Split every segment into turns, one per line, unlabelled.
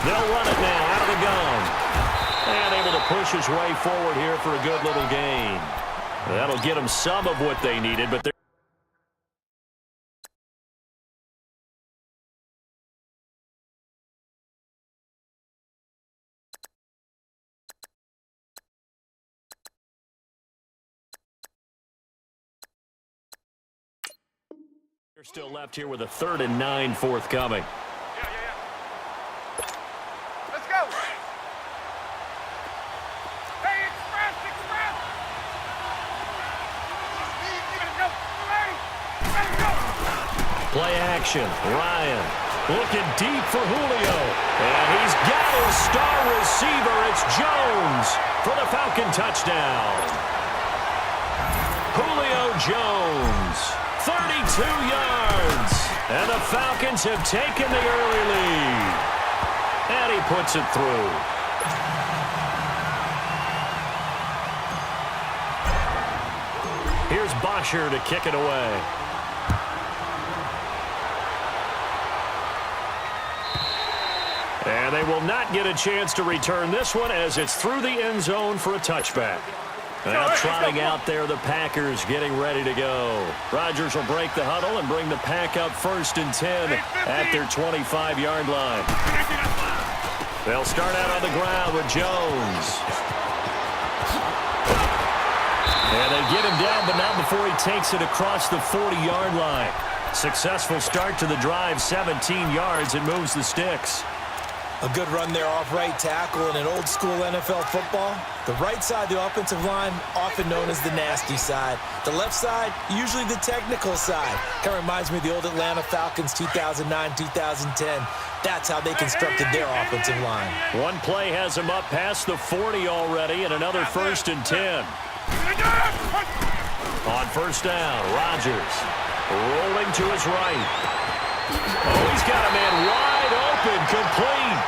They'll run it now out of the gun. And able to push his way forward here for a good little gain. That'll get them some of what they needed, but they're still left here with a 3rd and 9 forthcoming.
Let's go. Hey, express. Let's go.
Play action. Ryan looking deep for Julio. And he's got his star receiver. It's Jones for the Falcon touchdown. Julio Jones, 32 yards. And the Falcons have taken the early lead. And he puts it through. Here's Bosher to kick it away. And they will not get a chance to return this one as it's through the end zone for a touchback. Now trotting out there, the Packers getting ready to go. Rodgers will break the huddle and bring the pack up 1st and 10 at their 25-yard line. They'll start out on the ground with Jones. And they get him down, but not before he takes it across the 40-yard line. Successful start to the drive, 17 yards, and moves the sticks.
A good run there off right tackle in an old-school NFL football. The right side, the offensive line, often known as the nasty side. The left side, usually the technical side. Kind of reminds me of the old Atlanta Falcons 2009-2010. That's how they constructed their offensive line.
One play has him up past the 40 already, and another 1st and 10. On 1st down, Rodgers rolling to his right. Oh, he's got a man wide open, complete.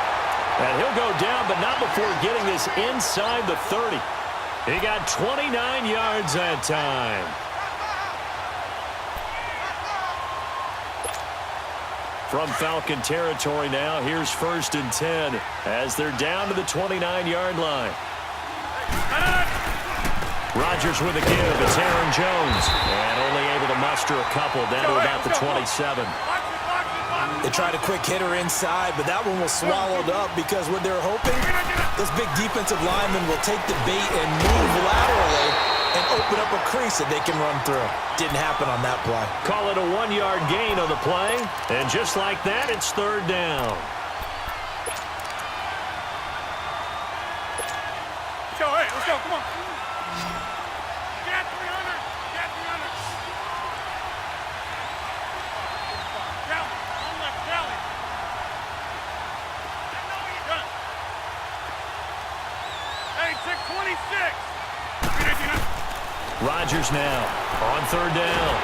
And he'll go down, but not before getting this inside the 30. He got 29 yards that time. From Falcon territory now, here's 1st and 10 as they're down to the 29-yard line. Rodgers with a give. It's Aaron Jones. And only able to muster a couple down to about the 27.
They tried a quick hitter inside, but that one was swallowed up because what they're hoping, those big defensive linemen will take the bait and move laterally and open up a crease that they can run through. Didn't happen on that play.
Call it a 1-yard gain on the play. And just like that, it's 3rd down.
Let's go, come on. Get 300. Get 300. Down. On left, rally. I know you done. Hey, 626.
Rodgers now on 3rd down.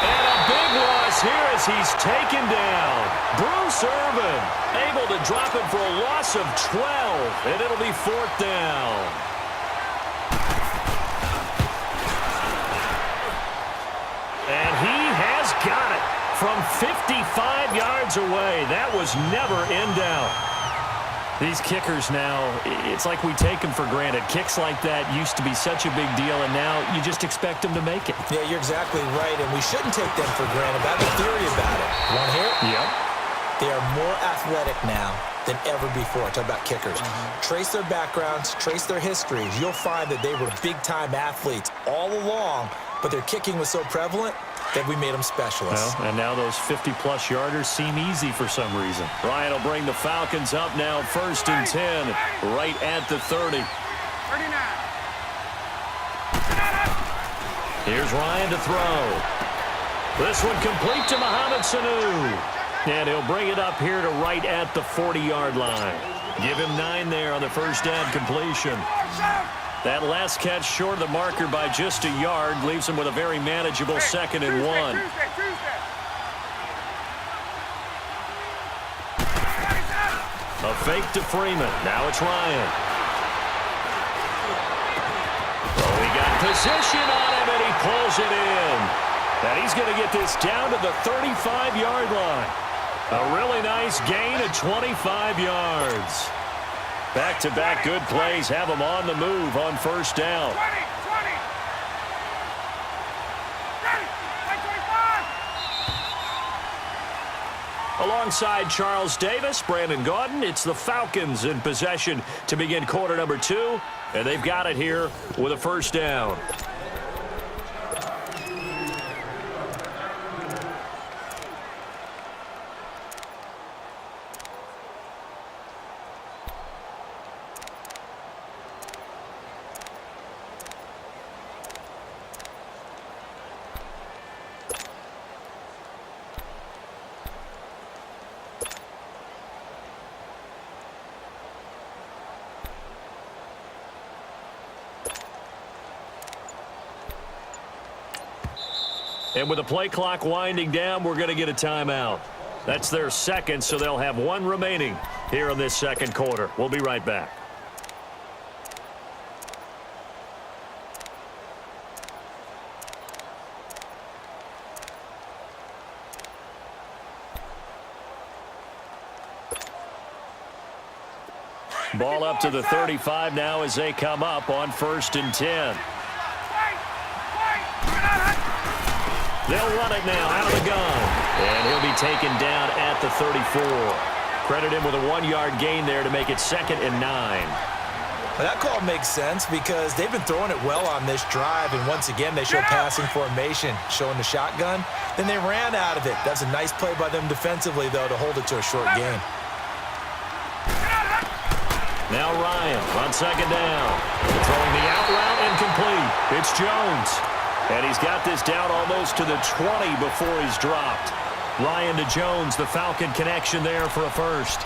And a big loss here as he's taken down. Bruce Irvin able to drop him for a loss of 12. And it'll be 4th down. And he has got it from 55 yards away. That was never in doubt. These kickers now, it's like we take them for granted. Kicks like that used to be such a big deal, and now you just expect them to make it.
Yeah, you're exactly right, and we shouldn't take them for granted. I have a theory about it. Want to hear it?
Yep.
They are more athletic now than ever before. Talk about kickers. Trace their backgrounds, trace their histories. You'll find that they were big-time athletes all along, but their kicking was so prevalent that we made them specialists.
Well, and now those 50-plus yarders seem easy for some reason. Ryan will bring the Falcons up now 1st and 10, right at the 30.
39.
Here's Ryan to throw. This one complete to Mohamed Sanu. And he'll bring it up here to right at the 40-yard line. Give him 9 there on the 1st down completion. That last catch short of the marker by just a yard leaves him with a very manageable 2nd and 1. A fake to Freeman. Now it's Ryan. Oh, he got position on him, and he pulls it in. And he's going to get this down to the 35-yard line. A really nice gain of 25 yards. Back-to-back good plays have them on the move on first down.
20. Ready. Like 25.
Alongside Charles Davis, Brandon Gaudin, it's the Falcons in possession to begin quarter number 2, and they've got it here with a first down. And with the play clock winding down, we're going to get a timeout. That's their second, so they'll have one remaining here in this second quarter. We'll be right back. Ball up to the 35 now as they come up on 1st and 10. They'll run it now out of the gun. And he'll be taken down at the 34. Credit him with a 1-yard gain there to make it 2nd and 9.
Well, that call makes sense because they've been throwing it well on this drive, and once again they show passing formation, showing the shotgun. Then they ran out of it. That's a nice play by them defensively, though, to hold it to a short gain.
Now Ryan on 2nd down. Throwing the out route incomplete. It's Jones. And he's got this down almost to the 20 before he's dropped. Ryan to Jones, the Falcon connection there for a first.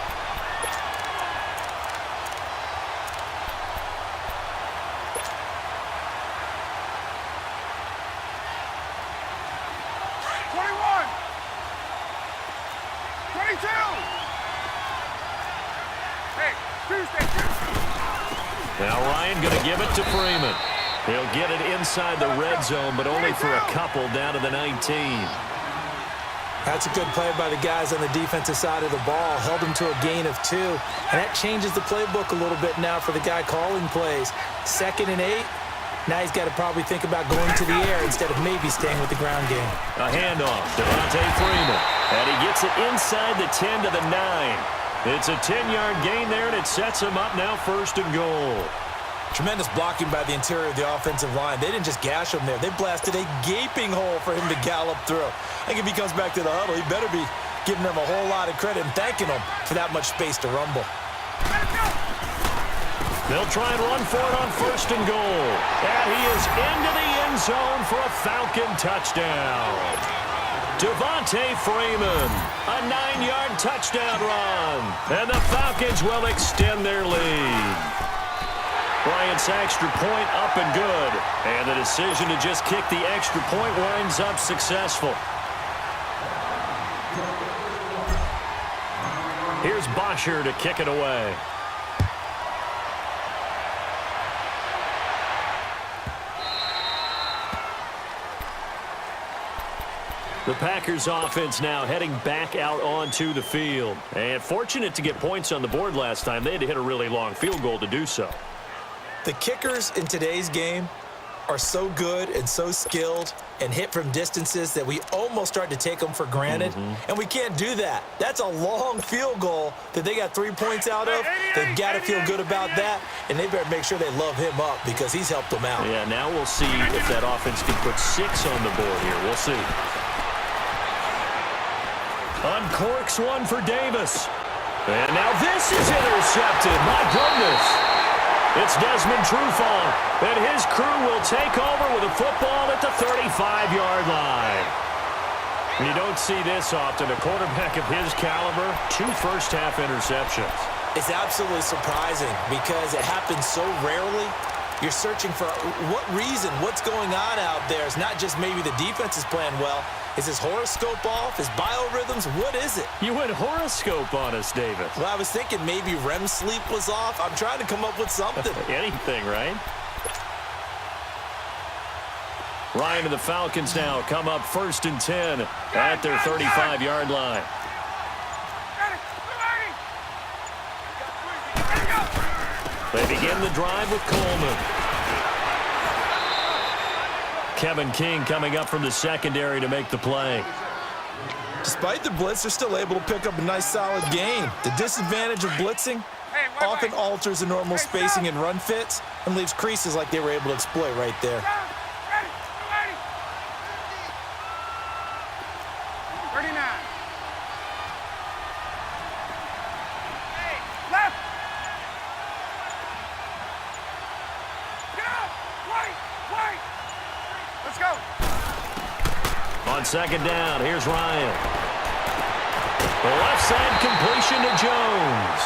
Now Ryan going to give it to Freeman. He'll get it inside the red zone, but only for a couple down to the 19.
That's a good play by the guys on the defensive side of the ball. Held him to a gain of 2. And that changes the playbook a little bit now for the guy calling plays. 2nd and 8. Now he's got to probably think about going to the air instead of maybe staying with the ground game.
A handoff, Devontae Freeman. And he gets it inside the 10 to the 9. It's a 10-yard gain there, and it sets him up now 1st and goal.
Tremendous blocking by the interior of the offensive line. They didn't just gash him there. They blasted a gaping hole for him to gallop through. I think if he comes back to the huddle, he better be giving them a whole lot of credit and thanking them for that much space to rumble.
They'll try and run for it on 1st and goal. And he is into the end zone for a Falcon touchdown. Devontae Freeman, a 9-yard touchdown run. And the Falcons will extend their lead. Bryant's extra point up and good. And the decision to just kick the extra point winds up successful. Here's Bosher to kick it away. The Packers offense now heading back out onto the field. And fortunate to get points on the board last time. They had to hit a really long field goal to do so.
The kickers in today's game are so good and so skilled and hit from distances that we almost start to take them for granted. And we can't do that. That's a long field goal that they got 3 points out of. They've got to feel good about that, and they better make sure they love him up because he's helped them out.
Yeah, now we'll see if that offense can put 6 on the board here. We'll see. Uncorks one for Davis. And now this is intercepted. My goodness. It's Desmond Trufant, and his crew will take over with a football at the 35-yard line. You don't see this often. A quarterback of his caliber, 2 first-half interceptions.
It's absolutely surprising because it happens so rarely. You're searching for what reason, what's going on out there. It's not just maybe the defense is playing well. Is his horoscope off? His biorhythms? What is it?
You went horoscope on us, Davis.
Well, I was thinking maybe REM sleep was off. I'm trying to come up with something.
Anything, right? Ryan and the Falcons now come up 1st and 10 at their 35-yard line. They begin the drive with Coleman. Kevin King coming up from the secondary to make the play.
Despite the blitz, they're still able to pick up a nice, solid gain. The disadvantage of blitzing often alters the normal spacing and run fits and leaves creases like they were able to exploit right there.
39. Left. Get out. Right. Let's go.
On second down, here's Ryan. The left side completion to Jones.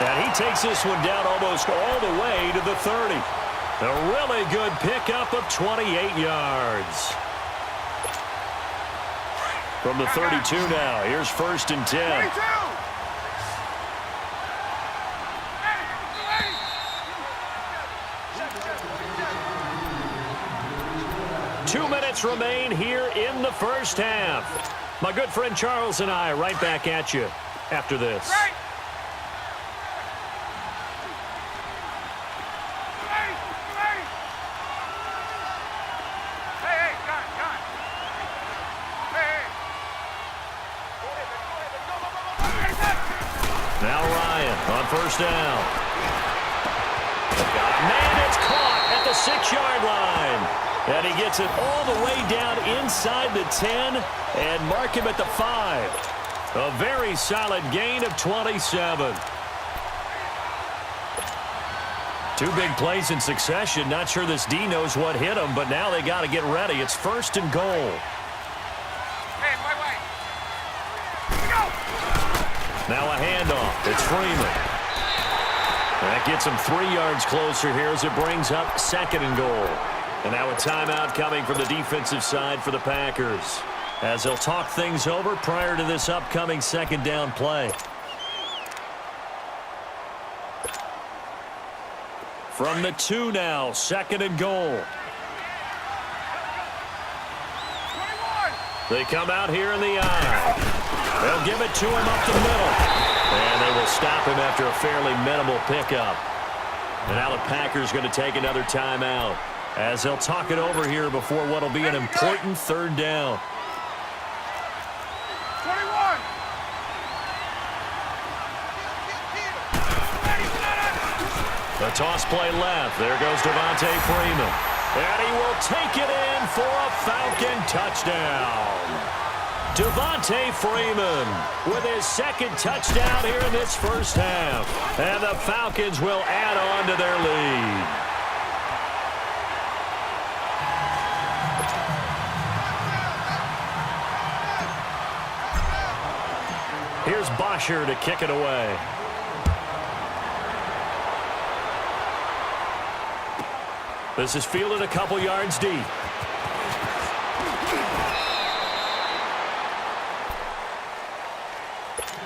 And he takes this one down almost all the way to the 30. A really good pickup of 28 yards. From the 32 now, here's 1st and 10. 2 minutes remain here in the first half. My good friend Charles and I right back at you after this.
Right. Hey, John. Hey.
Now Ryan on 1st down. Man, it's caught at the 6-yard line. And he gets it all the way down inside the 10 and mark him at the 5. A very solid gain of 27. 2 big plays in succession. Not sure this D knows what hit him, but now they got to get ready. It's 1st and goal.
Hey, wait. Go!
Now a handoff. It's Freeman. That gets him 3 yards closer here as it brings up 2nd and goal. And now a timeout coming from the defensive side for the Packers, as they'll talk things over prior to this upcoming 2nd down play. From the 2 now, 2nd and goal.
21.
They come out here in the eye. They'll give it to him up the middle. And they will stop him after a fairly minimal pickup. And now the Packers going to take another timeout, as they'll talk it over here before what will be an important 3rd down.
21.
The toss play left. There goes Devontae Freeman. And he will take it in for a Falcon touchdown. Devontae Freeman with his 2nd touchdown here in this first half. And the Falcons will add on to their lead. Here's Bosher to kick it away. This is fielded a couple yards deep.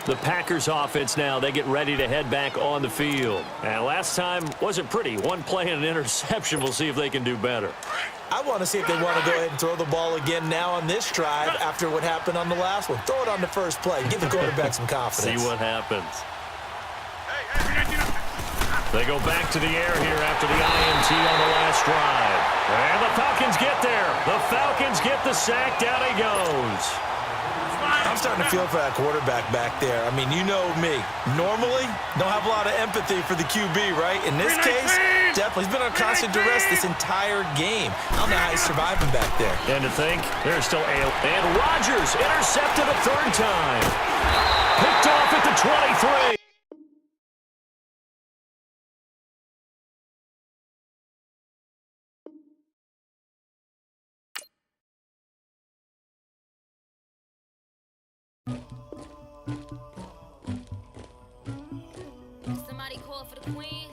The Packers offense now, they get ready to head back on the field. And last time wasn't pretty. 1 play and an interception. We'll see if they can do better.
I want to see if they want to go ahead and throw the ball again now on this drive after what happened on the last one. Throw it on the first play. Give the quarterback some confidence.
See what happens. They go back to the air here after the INT on the last drive. And the Falcons get there. The Falcons get the sack. Down he goes.
I'm starting to feel for that quarterback back there. I mean, you know me. Normally, don't have a lot of empathy for the QB, right? In this case, definitely. He's been on constant duress this entire game. I don't know how he's surviving back there.
And to think, there's still and Rodgers intercepted a 3rd time. Picked off at the 23.
Somebody call for the queen.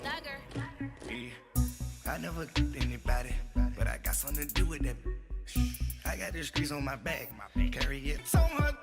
Dagger.
I never killed anybody, but I got something to do with that. I got the streets on my back, carry it so hard.